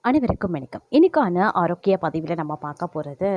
அனைவருக்கும் வணக்கம். இன்னைக்கான ஆரோக்கிய பதிவில் நம்ம பார்க்க போகிறது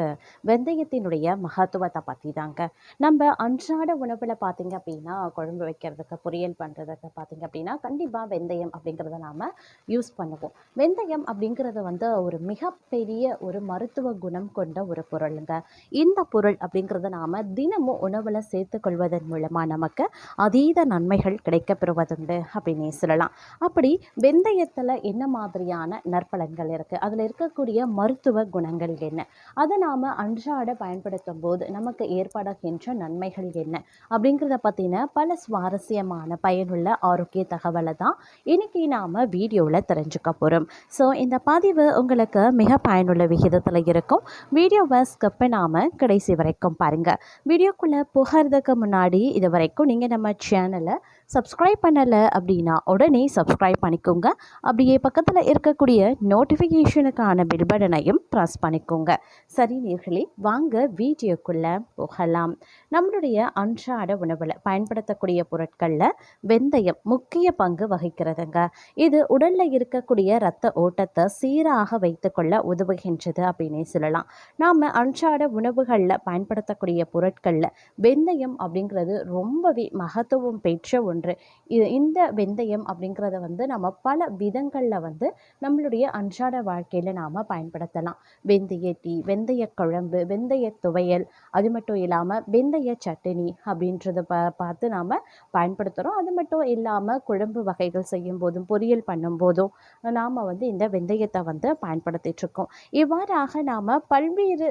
வெந்தயத்தினுடைய மகத்துவத்தை பற்றி தாங்க. நம்ம அன்றாட உணவில் பார்த்தீங்க அப்படின்னா குழம்பு வைக்கிறதுக்கு பொரியல் பண்ணுறதுக்கு பார்த்தீங்க அப்படின்னா கண்டிப்பாக வெந்தயம் அப்படிங்கிறத நாம் யூஸ் பண்ணுவோம். வெந்தயம் அப்படிங்கிறது ஒரு மிகப்பெரிய ஒரு மருத்துவ குணம் கொண்ட ஒரு பொருளுங்க. இந்த பொருள் அப்படிங்கிறத நாம் தினமும் உணவில் சேர்த்துக்கொள்வதன் மூலமாக நமக்கு அதீத நன்மைகள் கிடைக்கப்பெறுவதுண்டு அப்படின்னே சொல்லலாம். அப்படி வெந்தயத்தில் என்ன மாதிரியான நற்பலன்கள் இருக்குது, அதில் இருக்கக்கூடிய மருத்துவ குணங்கள் என்ன, அதை நாம் அன்றாட பயன்படுத்தும் போது நமக்கு ஏற்படுகின்ற நன்மைகள் என்ன அப்படிங்கிறத பற்றின பல சுவாரஸ்யமான பயனுள்ள ஆரோக்கிய தகவலை தான் இன்னைக்கு நாம் வீடியோவில் தெரிஞ்சுக்க போகிறோம். ஸோ இந்த பதிவு உங்களுக்கு மிக பயனுள்ள விகிதத்தில் இருக்கும். வீடியோவை ஸ்கிப் பண்ணாமல் கடைசி வரைக்கும் பாருங்கள். வீடியோக்குள்ளே போகிறதுக்கு முன்னாடி இது வரைக்கும் நீங்கள் நம்ம சேனலை சப்ஸ்கிரைப் பண்ணலை அப்படின்னா உடனே சப்ஸ்கிரைப் பண்ணிக்கோங்க. அப்படியே பக்கத்தில் இருக்கக்கூடிய நோட்டிஃபிகேஷனுக்கான பெல் பட்டனையும் ப்ரெஸ் பண்ணிக்கோங்க. சரி நேயர்களே, வாங்க வீடியோக்குள்ளே போகலாம். நம்மளுடைய அன்றாட உணவில் பயன்படுத்தக்கூடிய பொருட்களில் வெந்தயம் முக்கிய பங்கு வகிக்கிறதுங்க. இது உடலில் இருக்கக்கூடிய இரத்த ஓட்டத்தை சீராக வைத்துக்கொள்ள உதவுகின்றது அப்படின்னே சொல்லலாம். நாம் அன்றாட உணவுகளில் பயன்படுத்தக்கூடிய பொருட்களில் வெந்தயம் அப்படிங்கிறது ரொம்பவே மகத்துவம் பெற்ற ஒன்று. இந்த வெந்தயம் அப்படிங்கிறத நம்ம பல விதங்களில் நம்மளுடைய அன்றாட வாழ்க்கையில் நாம் பயன்படுத்தலாம். வெந்தய டீ, வெந்தய குழம்பு, வெந்தய துவையல், அது மட்டும் இல்லாமல் வெந்தய சட்னி அப்படின்றத பார்த்து நாம் பயன்படுத்துகிறோம். அது மட்டும் இல்லாமல் குழம்பு வகைகள் செய்யும் போதும் பொரியல் பண்ணும் போதும் நாம் இந்த வெந்தயத்தை பயன்படுத்திகிட்ருக்கோம். இவ்வாறாக நாம் பல்வேறு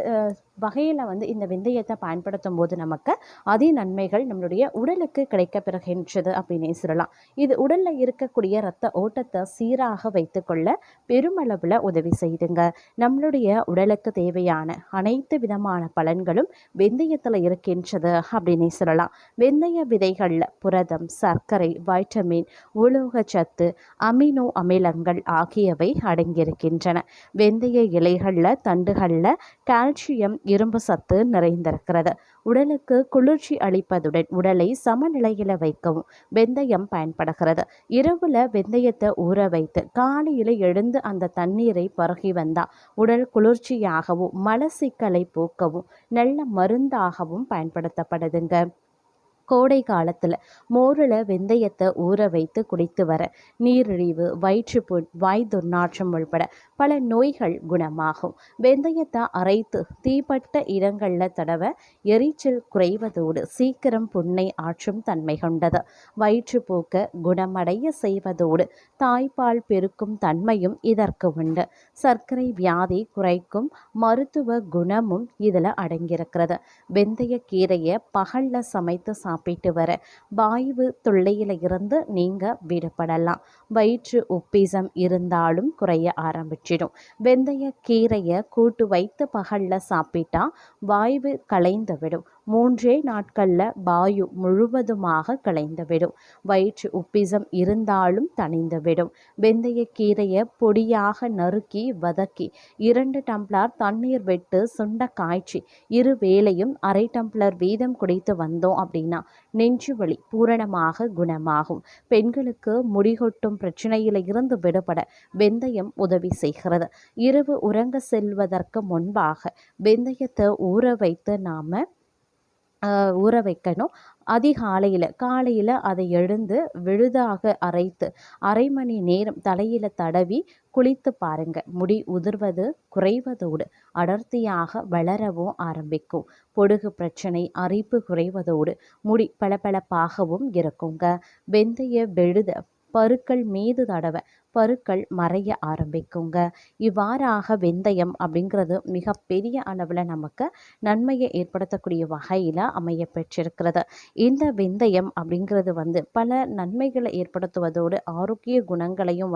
வகையில் இந்த வெந்தயத்தை பயன்படுத்தும் போது நமக்கு அதி நன்மைகள் நம்மளுடைய உடலுக்கு கிடைக்கப்பெறுகின்றது அப்படின்னே சொல்லலாம். இது உடலில் இருக்கக்கூடிய இரத்த ஓட்டத்தை சீராக வைத்துக்கொள்ள பெருமளவில் உதவி செய்துங்க. நம்மளுடைய உடலுக்கு தேவையான அனைத்து விதமான பலன்களும் வெந்தயத்தில் இருக்கின்றது அப்படின்னே சொல்லலாம். வெந்தய விதைகளில் புரதம், சர்க்கரை, வைட்டமின், உலோகச்சத்து, அமினோ அமிலங்கள் ஆகியவை அடங்கியிருக்கின்றன. வெந்தய இலைகளில், தண்டுகளில் கால்சியம், இரும்பு சத்து நிறைந்திருக்கிறது. உடலுக்கு குளிர்ச்சி அளிப்பதுடன் உடலை சமநிலையில் வைக்கவும் வெந்தயம் பயன்படுகிறது. இரவுல வெந்தயத்தை ஊற வைத்து காலையில் எழுந்து அந்த தண்ணீரை பருகி வந்தால் உடல் குளிர்ச்சியாகவும் மலச்சிக்கலை போக்கவும் நல்ல மருந்தாகவும் பயன்படுத்தப்படுதுங்க. கோடை காலத்தில் மோரில் வெந்தயத்தை ஊற வைத்து குடித்து வர நீரிழிவு, வயிற்றுப்புண், வாய் துர்நாற்றம் உள்பட பல நோய்கள் குணமாகும். வெந்தயத்தை அரைத்து தீப்பட்ட இடங்களில் தடவ எரிச்சல் குறைவதோடு சீக்கிரம் புண்ணை ஆற்றும் தன்மை கொண்டது. வயிற்றுப்போக்க குணமடைய செய்வதோடு தாய்ப்பால் பெருக்கும் தன்மையும் இதற்கு உண்டு. சர்க்கரை வியாதி குறைக்கும் மருத்துவ குணமும் இதில் அடங்கியிருக்கிறது. வெந்தய கீரையை பகலில் சமைத்து சாப்பிட்டு வர வாயு தொல்லையில் இருந்து நீங்கள் விடுபடலாம். வயிற்று உப்பிசம் இருந்தாலும் குறைய ஆரம்பிச்சிடும். வெந்தய கீரையை கூட்டு வைத்து பகலில் சாப்பிட்டா வாயு கலைந்து விடும். 3 நாட்களில் வாயு முழுவதுமாக கலைந்துவிடும். வயிற்று உப்பிசம் இருந்தாலும் தணிந்துவிடும். வெந்தய கீரையை பொடியாக நறுக்கி வதக்கி 2 டம்ளர் தண்ணீர் விட்டு சுண்ட காய்ச்சி 2 வேளையும் அரை டம்ளர் வீதம் குடித்து வந்தோம் அப்படின்னா நெஞ்சு வலி பூரணமாக குணமாகும். பெண்களுக்கு முடிகொட்டும் பிரச்சனையில் இருந்து விடுபட வெந்தயம் உதவி செய்கிறது. இரவு உறங்க செல்வதற்கு முன்பாக வெந்தயத்தை ஊற வைத்து நாம் ஊற வைக்கணும். காலையில் அதை எழுந்து விழுதாக அரைத்து அரை மணி நேரம் தலையில் தடவி குளித்து பாருங்க. முடி உதிர்வது குறைவதோடு அடர்த்தியாக வளரவும் ஆரம்பிக்கும். பொடுகு பிரச்சனை, அரிப்பு குறைவதோடு முடி பளபளப்பாகவும் இருக்குங்க. வெந்தய விழுத பருக்கள் மீது தடவ பருக்கள் மறைய ஆரம்பிக்குங்க. இவ்வாறாக வெந்தயம் அப்படிங்கிறது மிகப்பெரிய அளவில் நமக்கு நன்மையை ஏற்படுத்தக்கூடிய வகையில் அமைய பெற்றிருக்கிறது. இந்த வெந்தயம் அப்படிங்கிறது பல நன்மைகளை ஏற்படுத்துவதோடு ஆரோக்கிய குணங்களையும்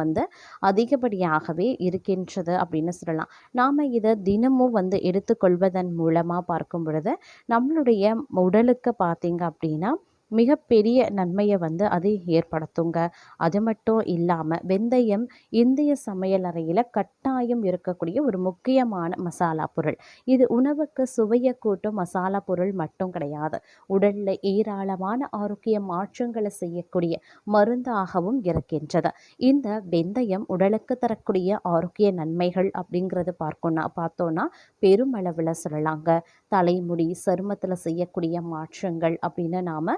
அதிகப்படியாகவே இருக்கின்றது அப்படின்னு சொல்லலாம். நாம் இதை தினமும் எடுத்துக்கொள்வதன் மூலமாக பார்க்கும் பொழுது நம்மளுடைய உடலுக்கு பார்த்தீங்க அப்படின்னா மிகப்பெரிய நன்மையை வந்து அது ஏற்படுத்துங்க. அது மட்டும் இல்லாமல் வெந்தயம் இந்திய சமையல் அறையில் கட்டாயம் இருக்கக்கூடிய ஒரு முக்கியமான மசாலா பொருள். இது உணவுக்கு சுவையை கூட்டும் மசாலா பொருள் மட்டும் கிடையாது, உடலில் ஏராளமான ஆரோக்கிய மாற்றங்களை செய்யக்கூடிய மருந்தாகவும் இருக்கின்றது. இந்த வெந்தயம் உடலுக்கு தரக்கூடிய ஆரோக்கிய நன்மைகள் அப்படிங்கிறது பார்த்தோன்னா பெருமளவில் சொல்லலாங்க. தலைமுடி சருமத்தில் செய்யக்கூடிய மாற்றங்கள் அப்படின்னு நாம்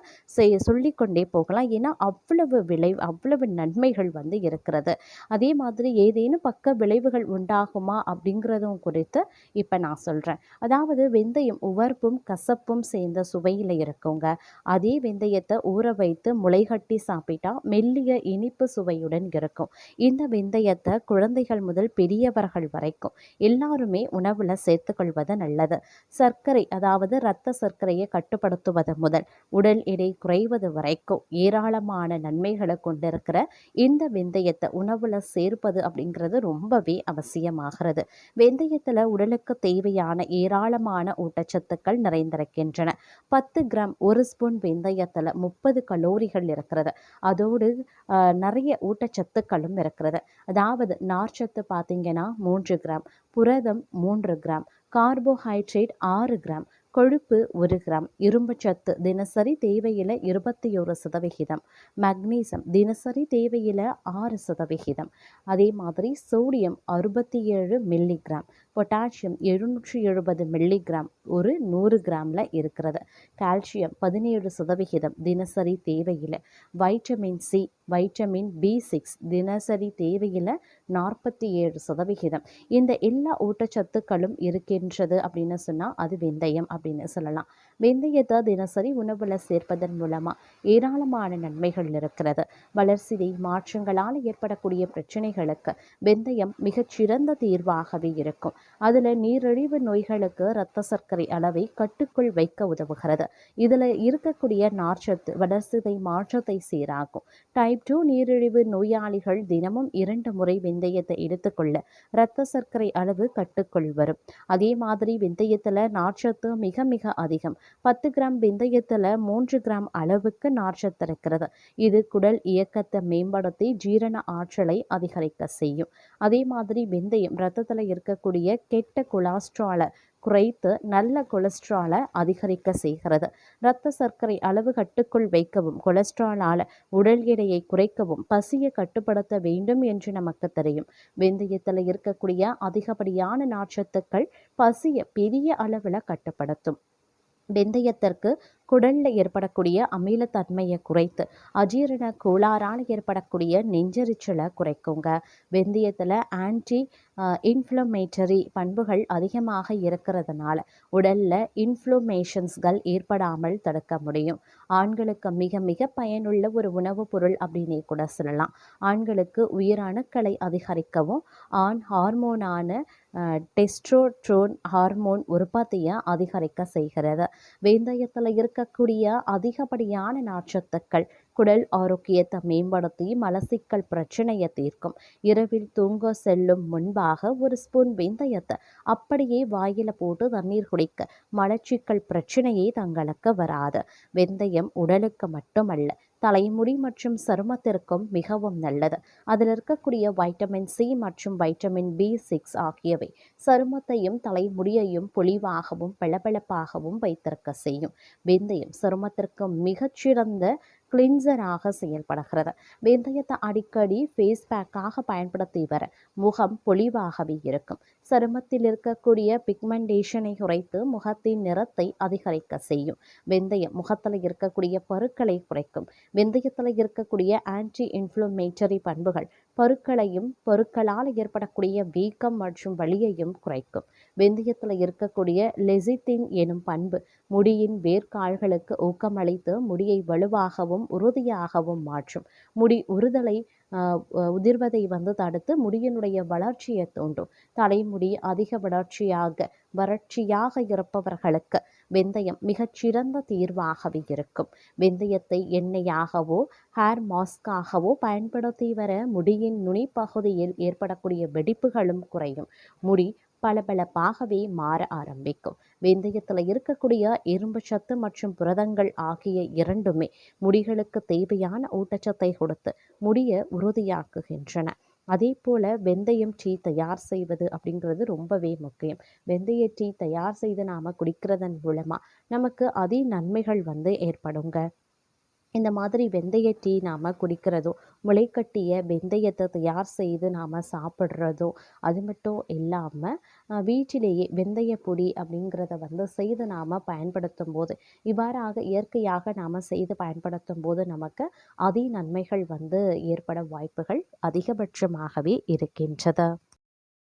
சொல்லிக்கொண்டே போகலாம். ஏன்னா அவ்வளவு நன்மைகள் வந்து இருக்கிறது. அதே மாதிரி ஏதேனும் பக்க விளைவுகள் உண்டாகுமா அப்படிங்கிறதும் குறித்து இப்போ நான் சொல்கிறேன். அதாவது வெந்தயம் உவர்ப்பும் கசப்பும் சேர்ந்த சுவையில் இருக்குங்க. அதே வெந்தயத்தை ஊற வைத்து முளைகட்டி சாப்பிட்டா மெல்லிய இனிப்பு சுவையுடன் இருக்கும். இந்த வெந்தயத்தை குழந்தைகள் முதல் பெரியவர்கள் வரைக்கும் எல்லாருமே உணவில் சேர்த்துக்கொள்வது நல்லது. சர்க்கரை, அதாவது இரத்த சர்க்கரையை கட்டுப்படுத்துவது முதல் உடல் எடை குறைவது வரைக்கும் ஏராளமான நன்மைகளை கொண்டிருக்கிற இந்த வெந்தயத்தை உணவில் சேர்ப்பது அப்படிங்கிறது ரொம்பவே அவசியமாகிறது. வெந்தயத்தில் உடலுக்கு தேவையான ஏராளமான ஊட்டச்சத்துக்கள் நிறைந்திருக்கின்றன. 10 கிராம் 1 ஸ்பூன் வெந்தயத்தில் 30 கலோரிகள் இருக்கிறது. அதோடு நிறைய ஊட்டச்சத்துக்களும் இருக்கிறது. அதாவது நார்ச்சத்து பார்த்தீங்கன்னா 3 கிராம், புரதம் 3 கிராம், கார்போஹைட்ரேட் 6 கிராம், கொழுப்பு 1 கிராம், இரும்புச்சத்து தினசரி தேவையில் 21%, மக்னீசியம் தினசரி தேவையில் 6%, அதே மாதிரி சோடியம் 67 மில்லிகிராம், பொட்டாசியம் 770 மில்லிகிராம் ஒரு 100 கிராமில் இருக்கிறது. கால்சியம் 17% தினசரி தேவையில், வைட்டமின் சி, வைட்டமின் B6 தினசரி தேவையில் 47%. இந்த எல்லா ஊட்டச்சத்துக்களும் இருக்கின்றது அப்படின்னு சொன்னால் அது வெந்தயம் அப்படின்னு சொல்லலாம். வெந்தயத்தை தினசரி உணவில் சேர்ப்பதன் மூலமாக ஏராளமான நன்மைகள் இருக்கிறது. வளர்சிதை மாற்றங்களால் ஏற்படக்கூடிய பிரச்சனைகளுக்கு வெந்தயம் மிகச்சிறந்த தீர்வாகவே இருக்கும். அதில் நீரிழிவு நோய்களுக்கு இரத்த சர்க்கரை அளவை கட்டுக்குள் வைக்க உதவுகிறது. இதில் இருக்கக்கூடிய நார்ச்சத்து வளர்சிதை மாற்றத்தை சீராகும். டைப் 2 நீரிழிவு நோயாளிகள் தினமும் 2 முறை வெந்தயத்தை எடுத்துக்கொள்ள இரத்த சர்க்கரை அளவு கட்டுக்குள் வரும். அதே மாதிரி வெந்தயத்தில் நார்ச்சத்து மிக மிக அதிகம். 10 கிராம் வெந்தயத்தில் 3 கிராம் அளவுக்கு நார்ச்சத்து இருக்கிறது. இது குடல் இயக்கத்தை மேம்படுத்தி ஜீரண ஆற்றலை அதிகரிக்க செய்யும். அதே மாதிரி வெந்தயம் இரத்தத்தில் இருக்கக்கூடிய கெட்ட கொலஸ்ட்ராலை குறைத்து நல்ல கொலஸ்ட்ராலை அதிகரிக்க செய்கிறது. இரத்த சர்க்கரை அளவு கட்டுக்குள் வைக்கவும், கொலஸ்ட்ராலால் உடல் எடையை குறைக்கவும், பசியை கட்டுப்படுத்த வேண்டும் என்று நமக்கு தெரியும். வெந்தயத்தில் இருக்கக்கூடிய அதிகப்படியான நார்ச்சத்துக்கள் பசியை பெரிய அளவில் கட்டுப்படுத்தும். வெந்தயத்திற்கு குடலில் ஏற்படக்கூடிய அமிலத்தன்மையை குறைத்து அஜீரண கோளாறால் ஏற்படக்கூடிய நெஞ்செரிச்சலை குறைக்குங்க. வெந்தயத்தில் ஆன்டி இன்ஃப்ளமேட்டரி பண்புகள் அதிகமாக இருக்கிறதுனால உடலில் இன்ஃப்ளமேஷன்ஸ்கள் ஏற்படாமல் தடுக்க முடியும். ஆண்களுக்கு மிக மிக பயனுள்ள ஒரு உணவுப் பொருள் அப்படின்னே கூட சொல்லலாம். ஆண்களுக்கு உயிரணுக்களை அதிகரிக்கவும் ஆண் ஹார்மோனான டெஸ்டோஸ்டெரோன் ஹார்மோன் உற்பத்தியை அதிகரிக்க செய்கிறது. வெந்தயத்தில் இருக்கக்கூடிய அதிகப்படியான நார்ச்சத்துக்கள் குடல் ஆரோக்கியத்தை மேம்படுத்தி மலச்சிக்கல் பிரச்சனையை தீர்க்கும். இரவில் தூங்க செல்லும் முன்பாக 1 ஸ்பூன் வெந்தயத்தை அப்படியே வாயில போட்டு தண்ணீர் குடிக்க மலச்சிக்கல் பிரச்சனையே தங்களுக்கு வராது. வெந்தயம் உடலுக்கு மட்டுமல்ல, தலைமுடி மற்றும் சருமத்திற்கும் மிகவும் நல்லது. அதில் இருக்கக்கூடிய வைட்டமின் சி மற்றும் வைட்டமின் B6 ஆகியவை சருமத்தையும் தலைமுடியையும் பொலிவாகவும் பளபளப்பாகவும் வைத்திருக்க செய்யும். வெந்தயம் சருமத்திற்கு மிகச்சிறந்த கிளின்சராக செயல்படுகிறது. வெந்தயத்தை அடிக்கடி ஃபேஸ் பேக்காக பயன்படுத்தி வர முகம் பொலிவாகவே இருக்கும். சருமத்தில் இருக்கக்கூடிய பிக்மெண்டேஷனை குறைத்து முகத்தின் நிறத்தை அதிகரிக்க செய்யும். வெந்தயம் முகத்தில் இருக்கக்கூடிய பருக்களை குறைக்கும். வெந்தயத்தில் இருக்கக்கூடிய ஆன்டி இன்ஃப்ளமேட்டரி பண்புகள் பருக்களையும் பருக்களால் ஏற்படக்கூடிய வீக்கம் மற்றும் வலியையும் குறைக்கும். வெந்தயத்தில் இருக்கக்கூடிய லெசித்தின் எனும் பண்பு முடியின் வேர்க்கால்களுக்கு ஊக்கமளித்து முடியை வலுவாகவும் உறுதியாகவும் மாற்றும். முடி உதிர்வதை தடுத்து முடியினுடைய வளர்ச்சியை தூண்டும். தலைமுடி அதிக வறட்சியாக இருப்பவர்களுக்கு வெந்தயம் மிகச்சிறந்த தீர்வாகவே இருக்கும். வெந்தயத்தை எண்ணெயாகவோ ஹேர் மாஸ்காகவோ பயன்படுத்தி வர முடியின் நுனி பகுதியில் ஏற்படக்கூடிய வெடிப்புகளும் குறையும். முடி பளபளப்பாகவே மாற ஆரம்பிக்கும். வெந்தயத்தில் இருக்கக்கூடிய இரும்பு சத்து மற்றும் புரதங்கள் ஆகிய இரண்டுமே முடிகளுக்கு தேவையான ஊட்டச்சத்தை கொடுத்து முடிய உறுதியாக்குகின்றன. அதே போல வெந்தயம் டீ தயார் செய்வது அப்படிங்கிறது ரொம்பவே முக்கியம். வெந்தய டீ தயார் செய்து நாம குடிக்கிறதன் மூலமா நமக்கு நன்மைகள் ஏற்படுங்க. இந்த மாதிரி வெந்தய டீ நாம குடிக்கிறதோ, முளைக்கட்டிய வெந்தயத்த தயார் செய்து நாம சாப்பிடுறதோ, அது மட்டும் இல்லாம வீட்டிலேயே வெந்தய பொடி அப்படிங்கிறத செய்து நாம பயன்படுத்தும்போது, இவ்வாறாக இயற்கையாக நாம செய்து பயன்படுத்தும்போது நமக்கு நன்மைகள் ஏற்பட வாய்ப்புகள் அதிகபட்சமாகவே இருக்கின்றது.